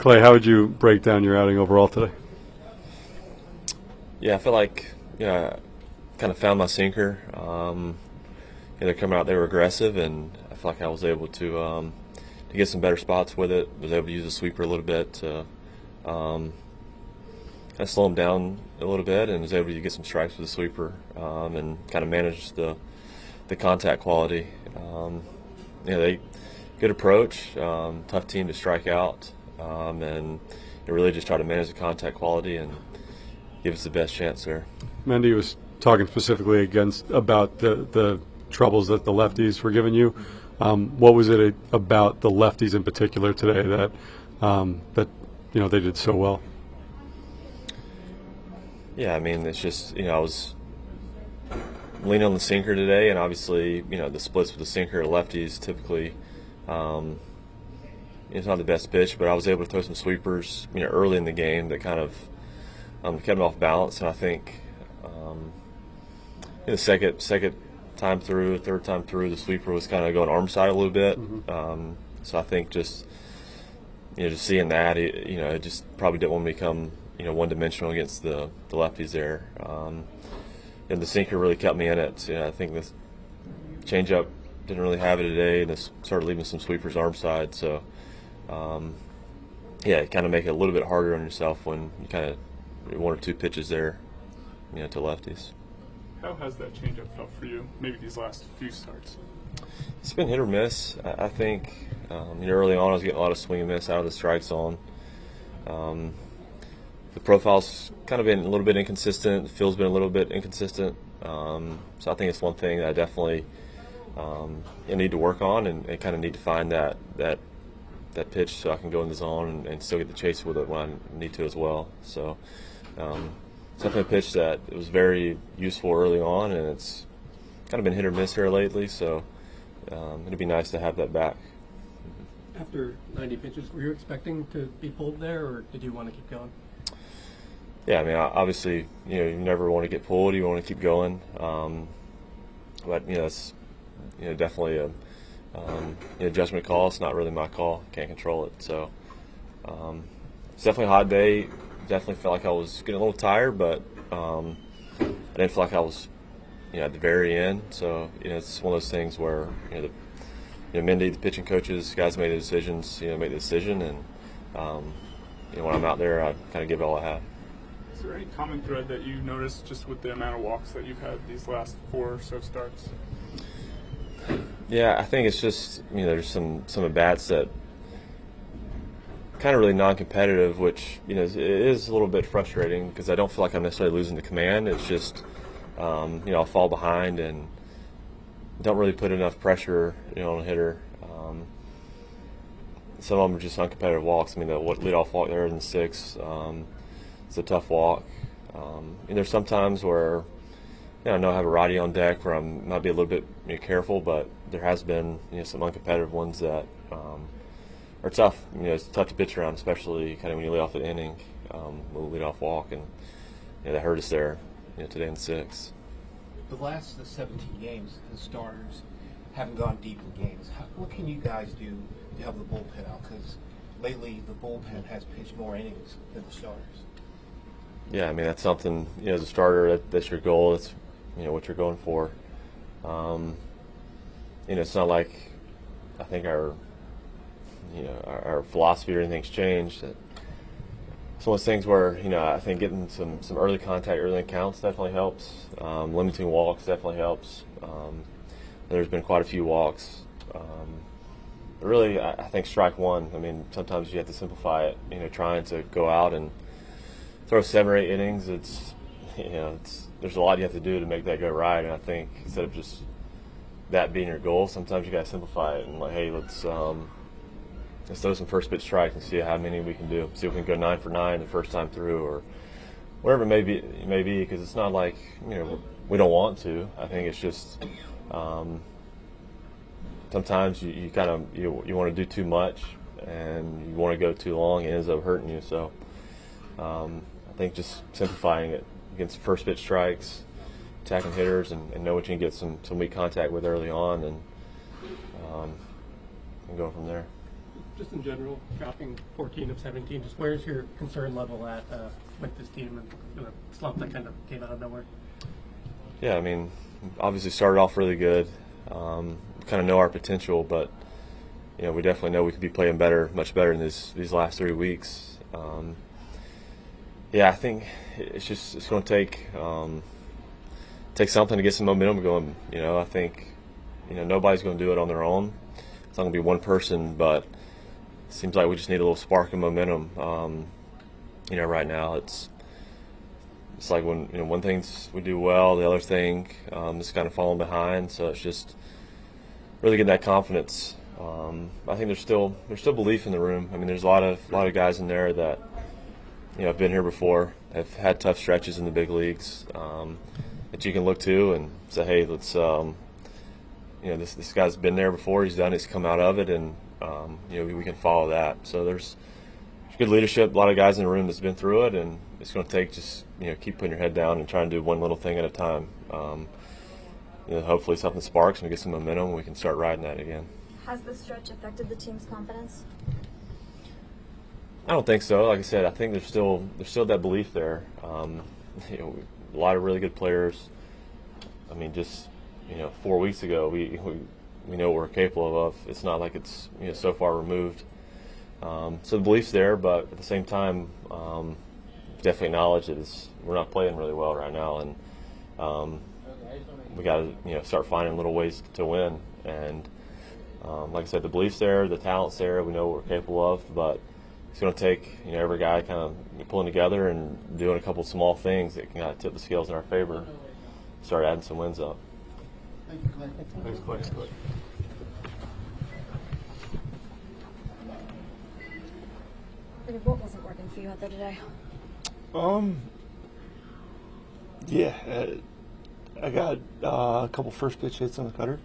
Clay, how would you break down your outing overall today? Yeah, I feel like kind of found my sinker. They're coming out, they were aggressive, and I feel like I was able to get some better spots with it. Was able to use the sweeper a little bit to kind of slow them down a little bit, and was able to get some strikes with the sweeper and kind of manage the contact quality. They good approach, tough team to strike out, and they really just try to manage the contact quality and give us the best chance there. Mendy was talking specifically about the troubles that the lefties were giving you. What was it about the lefties in particular today that they did so well? Yeah, I mean, it's just I was leaning on the sinker today, and obviously the splits with the sinker, lefties typically it's not the best pitch, but I was able to throw some sweepers early in the game that kind of kept them off balance, and I think the second time through, third time through, the sweeper was kind of going arm side a little bit. Mm-hmm. So I think just seeing that, it just probably didn't want to become one dimensional against the lefties there. And the sinker really kept me in it. I think the changeup didn't really have it today, and it started leaving some sweepers arm side. So it kind of make it a little bit harder on yourself when you kind of one or two pitches there, to lefties. How has that changeup felt for you, maybe these last few starts? It's been hit or miss. I think early on I was getting a lot of swing and miss out of the strike zone. The profile's kind of been a little bit inconsistent. The field's been a little bit inconsistent. So I think it's one thing that I definitely need to work on and kind of need to find that pitch so I can go in the zone and still get the chase with it when I need to as well. So it's definitely a pitch that it was very useful early on, and it's kind of been hit or miss here lately. So it'd be nice to have that back. After 90 pitches, were you expecting to be pulled there, or did you want to keep going? Yeah, I mean, obviously, you never want to get pulled. You want to keep going. But it's definitely a judgment call. It's not really my call. Can't control it. So it's definitely a hot day. Definitely felt like I was getting a little tired, but I didn't feel like I was at the very end. So it's one of those things where Mendy, the pitching coaches, guys made the decisions. Made the decision, and when I'm out there, I kind of give it all I have. Is there any common thread that you noticed just with the amount of walks that you've had these last 4 or so starts? Yeah, I think it's just there's some at bats that kind of really non-competitive, which it is a little bit frustrating because I don't feel like I'm necessarily losing the command. It's just I'll fall behind and don't really put enough pressure on a hitter. Some of them are just uncompetitive walks. I mean, the leadoff walk there in the 6th. It's a tough walk. And there's some times where I know I have a righty on deck where I might be a little bit careful, but there has been some uncompetitive ones that are tough. It's tough to pitch around, especially kind of when you lead off an inning with a leadoff walk, and that hurt us there today in the 6th. The last 17 games, the starters haven't gone deep in games. What can you guys do to help the bullpen out? Because lately the bullpen has pitched more innings than the starters. Yeah, I mean, that's something, as a starter, that's your goal. That's, what you're going for. It's not like I think our philosophy or anything's changed. It's one of those things where, I think getting some early contact, early counts definitely helps. Limiting walks definitely helps. There's been quite a few walks. But really, I think strike one, I mean, sometimes you have to simplify it, trying to go out and throw 7 or 8 innings. There's a lot you have to do to make that go right, and I think instead of just that being your goal, sometimes you got to simplify it and hey, let's throw some first pitch strikes and see how many we can do. See if we can go 9 for 9 the first time through, or whatever it may be. Because it's not like we don't want to. I think it's just sometimes you kind of you want to do too much and you want to go too long, and it ends up hurting you. So I think just simplifying it against first pitch strikes, attacking hitters, and know what you can get some weak contact with early on, and go from there. just in general, dropping 14 of 17, just where's your concern level at with this team and the slump that kind of came out of nowhere? Yeah, I mean, obviously started off really good. Kind of know our potential, but we definitely know we could be playing better, much better in these last 3 weeks. I think it's going to take something to get some momentum going. I think nobody's going to do it on their own. It's not going to be one person, but it seems like we just need a little spark of momentum. Right now it's like when one thing's we do well, the other thing is kind of falling behind. So it's just really getting that confidence. I think there's still belief in the room. I mean, there's a lot of guys in there that have been here before, have had tough stretches in the big leagues that you can look to and say, hey, let's this guy's been there before. He's done it. He's come out of it, and we can follow that. So there's good leadership. A lot of guys in the room that's been through it, and it's going to take just keep putting your head down and trying to do one little thing at a time. Hopefully something sparks and we get some momentum and we can start riding that again. Has this stretch affected the team's confidence? I don't think so. Like I said, I think there's still that belief there. A lot of really good players. I mean, just 4 weeks ago, we know what we're capable of. It's not like it's so far removed. So the belief's there, but at the same time, definitely acknowledge that we're not playing really well right now, and we got to start finding little ways to win. And like I said, the belief's there, the talent's there. We know what we're capable of, but it's going to take every guy kind of pulling together and doing a couple small things that can kind of tip the scales in our favor, start adding some wins up. Thank you, Clay. Thanks, Clay. What wasn't working for you out there today? I got a couple first pitch hits on the cutter.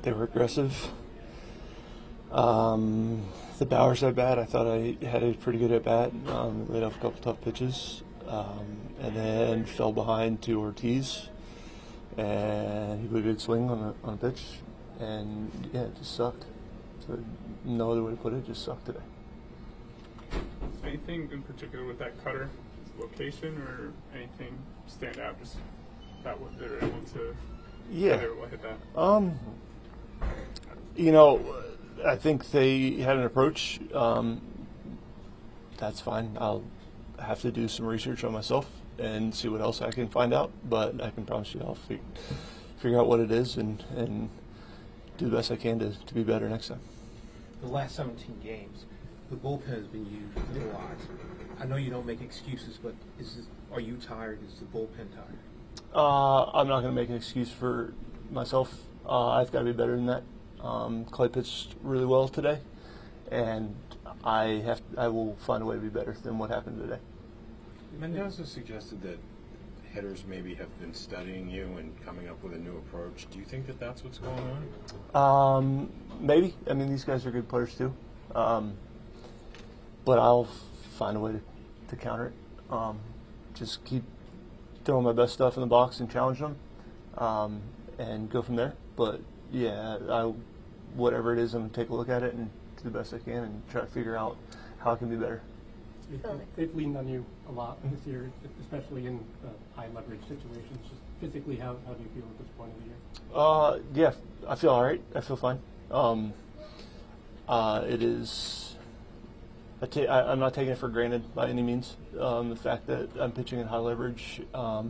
They were aggressive. The Bowers at bat, I thought I had a pretty good at bat. Laid off a couple tough pitches, and then fell behind to Ortiz, and he put a good swing on a pitch, and it just sucked. So no other way to put it, just sucked today. Anything in particular with that cutter location or anything stand out? Just that what they're able to they were able to hit that. I think they had an approach. That's fine. I'll have to do some research on myself and see what else I can find out. But I can promise you I'll figure out what it is and do the best I can to be better next time. The last 17 games, the bullpen has been used a lot. I know you don't make excuses, but are you tired? Is the bullpen tired? I'm not going to make an excuse for myself. I've got to be better than that. Clay pitched really well today, and I will find a way to be better than what happened today. Mendoza suggested that hitters maybe have been studying you and coming up with a new approach. Do you think that that's what's going on? Maybe. I mean, these guys are good players too. But I'll find a way to counter it. Just keep throwing my best stuff in the box and challenge them, and go from there. But yeah, whatever it is, I'm going to take a look at it and do the best I can and try to figure out how I can be better. They've leaned on you a lot this year, especially in high leverage situations. Just physically, how do you feel at this point of the year? Yeah, I feel all right. I feel fine. It is. I'm not taking it for granted by any means. The fact that I'm pitching in high leverage, I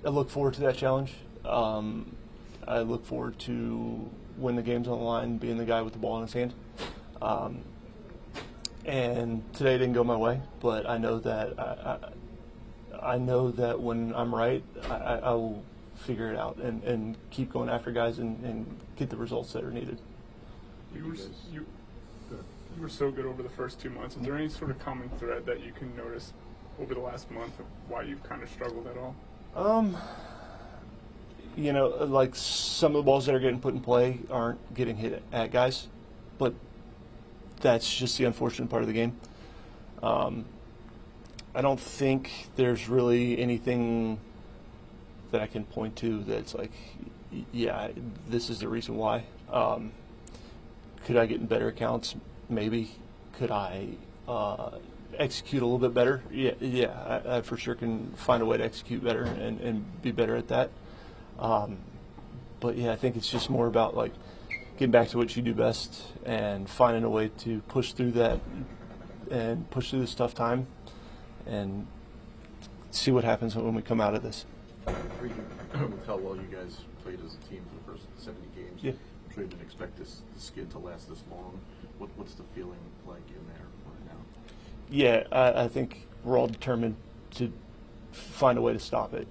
look forward to that challenge. I look forward to when the game's on the line, being the guy with the ball in his hand. And today didn't go my way, but I know that I know that when I'm right, I will figure it out and keep going after guys and get the results that are needed. You were so good over the first 2 months. Is there any sort of common thread that you can notice over the last month of why you've kind of struggled at all? Like some of the balls that are getting put in play aren't getting hit at guys, but that's just the unfortunate part of the game. I don't think there's really anything that I can point to that's like, yeah, this is the reason why. Could I get in better accounts? Maybe. Could I execute a little bit better? Yeah, I for sure can find a way to execute better and be better at that. But yeah, I think it's just more about like getting back to what you do best and finding a way to push through that and push through this tough time and see what happens when we come out of this. With how well you guys played as a team for the first 70 games, Yeah. I'm sure you didn't expect this skid to last this long. What's the feeling like in there right now? Yeah, I think we're all determined to find a way to stop it.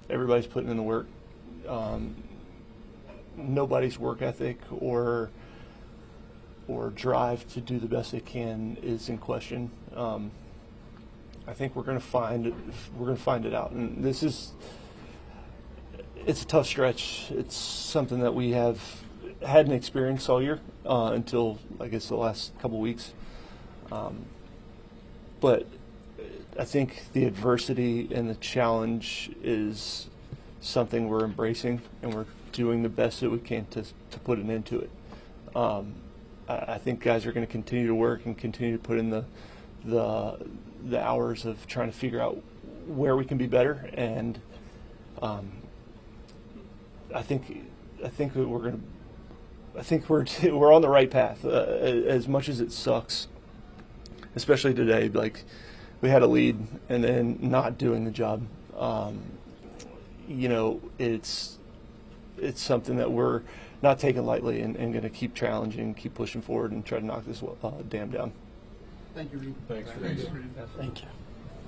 Everybody's putting in the work. Nobody's work ethic or drive to do the best they can is in question. I think we're going to find it out, and it's a tough stretch. It's something that we hadn't experienced all year until I guess the last couple weeks. But I think the adversity and the challenge is something we're embracing, and we're doing the best that we can to put an end to it. I think guys are going to continue to work and continue to put in the hours of trying to figure out where we can be better, and I think we're on the right path. As much as it sucks, especially today, like we had a lead and then not doing the job. It's something that we're not taking lightly and going to keep challenging, keep pushing forward, and try to knock this dam down. Thank you, Reed. Thanks, Reed. Thank you.